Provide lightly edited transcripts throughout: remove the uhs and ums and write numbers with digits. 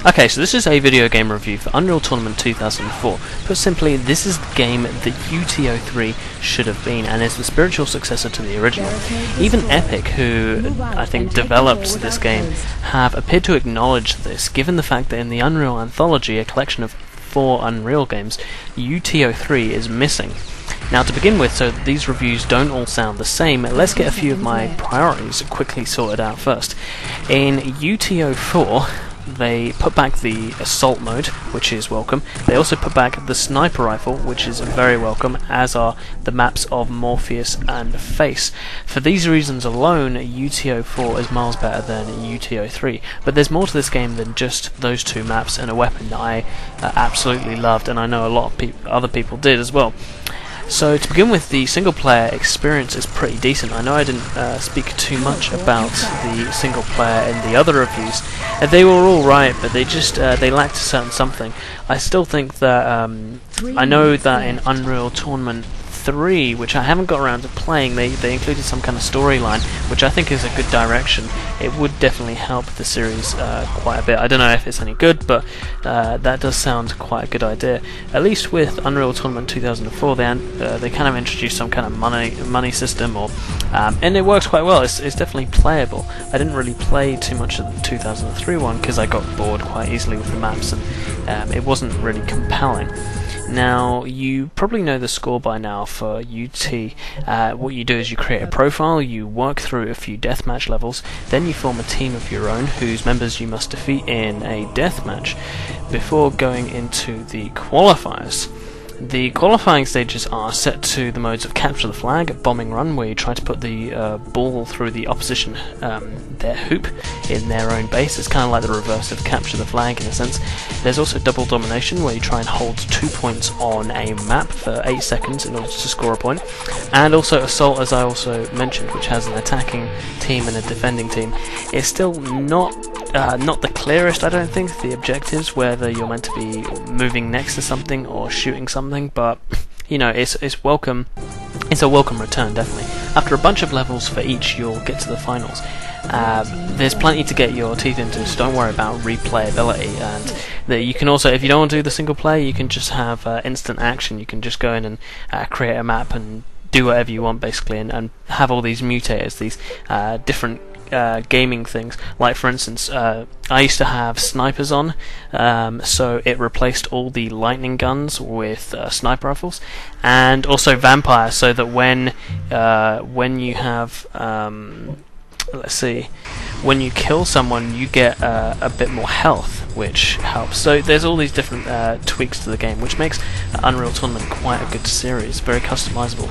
Okay, so this is a video game review for Unreal Tournament 2004. Put simply, this is the game that UTO3 should have been, and is the spiritual successor to the original. Even Epic, who I think developed this game, have appeared to acknowledge this, given the fact that in the Unreal Anthology, a collection of 4 Unreal games, UTO3 is missing. Now, to begin with, so that these reviews don't all sound the same, let's get a few of my priorities quickly sorted out first. In UTO4, they put back the assault mode, which is welcome. They also put back the sniper rifle, which is very welcome, as are the maps of Morpheus and Face. For these reasons alone, UTO4 is miles better than UTO3. But there's more to this game than just those 2 maps and a weapon that I absolutely loved, and I know a lot of other people did as well. So to begin with, the single player experience is pretty decent. I know I didn't speak too much about the single player in the other reviews. They were all right, but they just they lacked a certain something. I still think that I know that in Unreal Tournament 3, which I haven't got around to playing, they included some kind of storyline, which I think is a good direction. It would definitely help the series quite a bit. I don't know if it's any good, but that does sound quite a good idea. At least with Unreal Tournament 2004, they kind of introduced some kind of money system, and it works quite well. It's definitely playable. I didn't really play too much of the 2003 one because I got bored quite easily with the maps, and it wasn't really compelling. Now, you probably know the score by now for UT. What you do is you create a profile, you work through a few deathmatch levels, then you form a team of your own whose members you must defeat in a deathmatch before going into the qualifiers. The qualifying stages are set to the modes of capture the flag, bombing run, where you try to put the ball through the opposition their hoop in their own base. It's kind of like the reverse of capture the flag in a sense. There's also double domination, where you try and hold 2 points on a map for 8 seconds in order to score a point. And also assault, as I also mentioned, which has an attacking team and a defending team. It's still not the clearest, I don't think, the objectives, whether you're meant to be moving next to something or shooting something, but you know, it's welcome. It's a welcome return, definitely. After a bunch of levels for each, you'll get to the finals. There's plenty to get your teeth into, so don't worry about replayability. And you can also, if you don't want to do the single player, you can just have instant action. You can just go in and create a map and do whatever you want, basically, and have all these mutators, these different gaming things. Like, for instance, I used to have snipers on, so it replaced all the lightning guns with sniper rifles, and also vampires, so that when you have let's see, when you kill someone, you get a bit more health, which helps. So there's all these different tweaks to the game, which makes Unreal Tournament quite a good series, very customizable.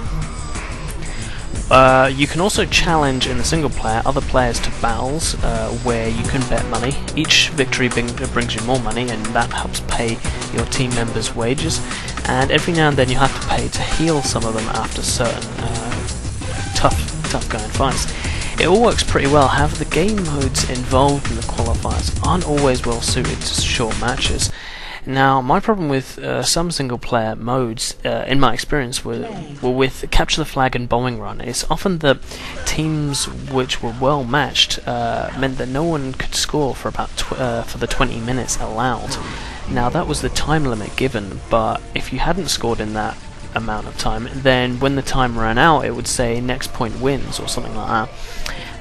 You can also challenge in the single player other players to battles where you can bet money. Each victory brings you more money, and that helps pay your team members' wages. And every now and then you have to pay to heal some of them after certain tough going fights. It all works pretty well. However, the game modes involved in the qualifiers aren't always well suited to short matches. Now, my problem with some single-player modes, in my experience, were with Capture the Flag and Bombing Run. It's often that teams which were well matched meant that no one could score for about for the 20 minutes allowed. Now, that was the time limit given, but if you hadn't scored in that amount of time, then when the time ran out, it would say next point wins or something like that.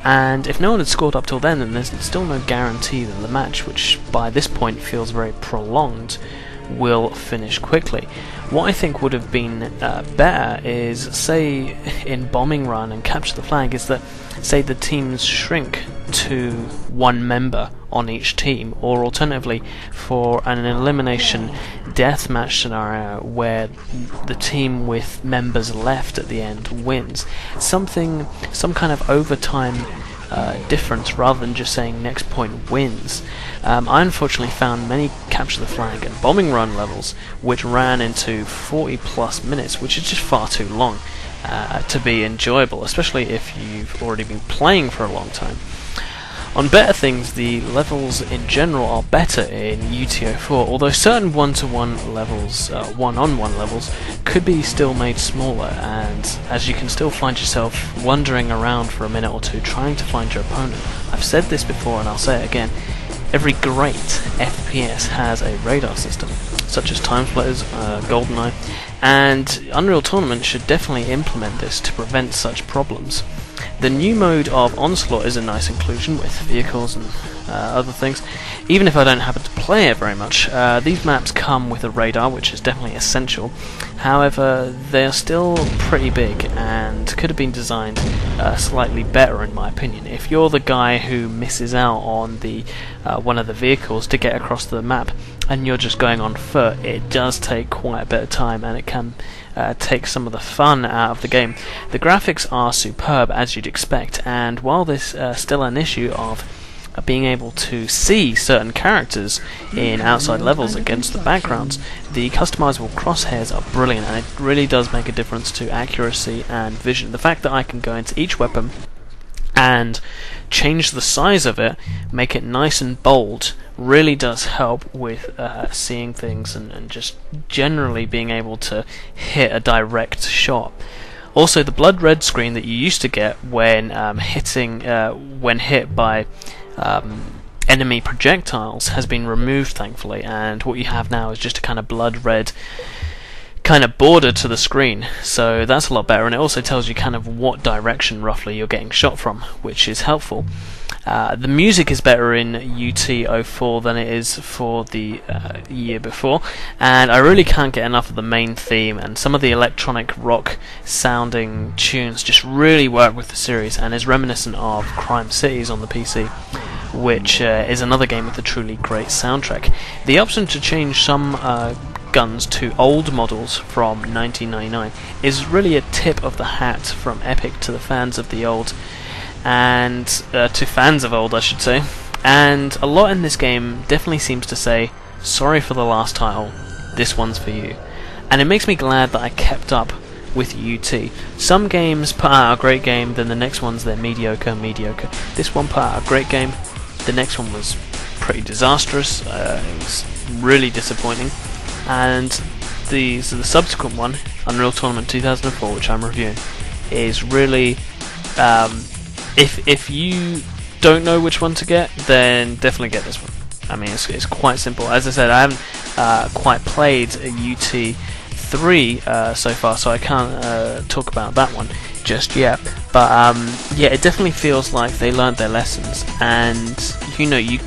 And if no one had scored up till then there's still no guarantee that the match, which by this point feels very prolonged, will finish quickly. What I think would have been better is, say, in Bombing Run and Capture the Flag, is that, say, the teams shrink to 1 member on each team, or alternatively for an elimination deathmatch scenario where the team with members left at the end wins. Some kind of overtime difference rather than just saying next point wins. I unfortunately found many Capture the Flag and Bombing Run levels which ran into 40+ minutes, which is just far too long to be enjoyable, especially if you've already been playing for a long time. On better things, the levels in general are better in UTO4, although certain one-to-one levels, one-on-one levels, could be still made smaller, and as you can still find yourself wandering around for a minute or two trying to find your opponent. I've said this before and I'll say it again. every great FPS has a radar system, such as TimeSplitters, GoldenEye, and Unreal Tournament should definitely implement this to prevent such problems. The new mode of Onslaught is a nice inclusion with vehicles and other things. Even if I don't happen to play it very much, these maps come with a radar, which is definitely essential. However, they're still pretty big and could have been designed slightly better, in my opinion. If you're the guy who misses out on the one of the vehicles to get across the map, and you're just going on foot, it does take quite a bit of time, and it can take some of the fun out of the game. The graphics are superb, as you'd expect, and while there's still an issue of being able to see certain characters in outside levels against the backgrounds, the customizable crosshairs are brilliant, and it really does make a difference to accuracy and vision. The fact that I can go into each weapon and change the size of it, make it nice and bold, really does help with seeing things and just generally being able to hit a direct shot. Also, the blood red screen that you used to get when hit by enemy projectiles has been removed, thankfully, and what you have now is just a kind of blood red kind of border to the screen, so that's a lot better, and it also tells you kind of what direction roughly you're getting shot from, which is helpful. The music is better in UT04 than it is for the year before, and I really can't get enough of the main theme, and some of the electronic rock sounding tunes just really work with the series and is reminiscent of Crime Cities on the PC, which is another game with a truly great soundtrack. The option to change some guns to old models from 1999 is really a tip of the hat from Epic to the fans of the old, and to fans of old, I should say. And a lot in this game definitely seems to say, sorry for the last title, this one's for you. And it makes me glad that I kept up with UT. Some games put out a great game, then the next one's they're mediocre. This one put out a great game, the next one was pretty disastrous. It was really disappointing. And the subsequent one, Unreal Tournament 2004, which I'm reviewing, is really, if you don't know which one to get, then definitely get this one. I mean, it's quite simple. As I said, I haven't quite played a UT3 so far, so I can't talk about that one just yet. But yeah, it definitely feels like they learned their lessons, and you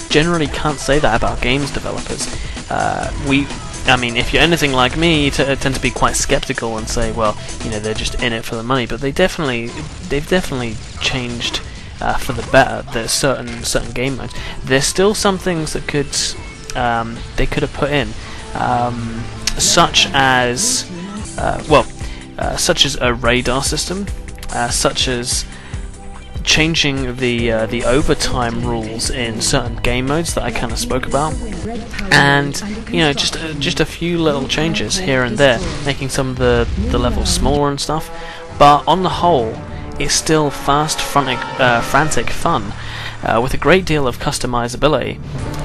generally can't say that about games developers. I mean, if you're anything like me, you tend to be quite skeptical and say, well, they're just in it for the money. But they've definitely changed for the better. There's certain game modes. There's still some things that they could have put in, such as a radar system, such as changing the overtime rules in certain game modes that I kind of spoke about, and just a few little changes here and there, making some of the levels smaller and stuff. But on the whole, it's still fast, frantic fun, with a great deal of customizability.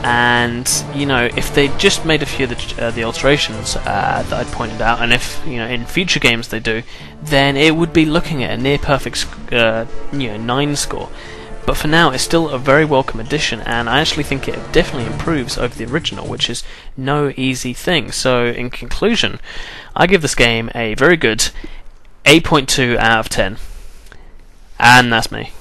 And if they just made a few of the alterations that I'd pointed out, and if in future games they do, then it would be looking at a near perfect 9 score. But for now, it's still a very welcome addition, and I actually think it definitely improves over the original, which is no easy thing. So in conclusion, I give this game a very good 8.2 out of 10, and that's me.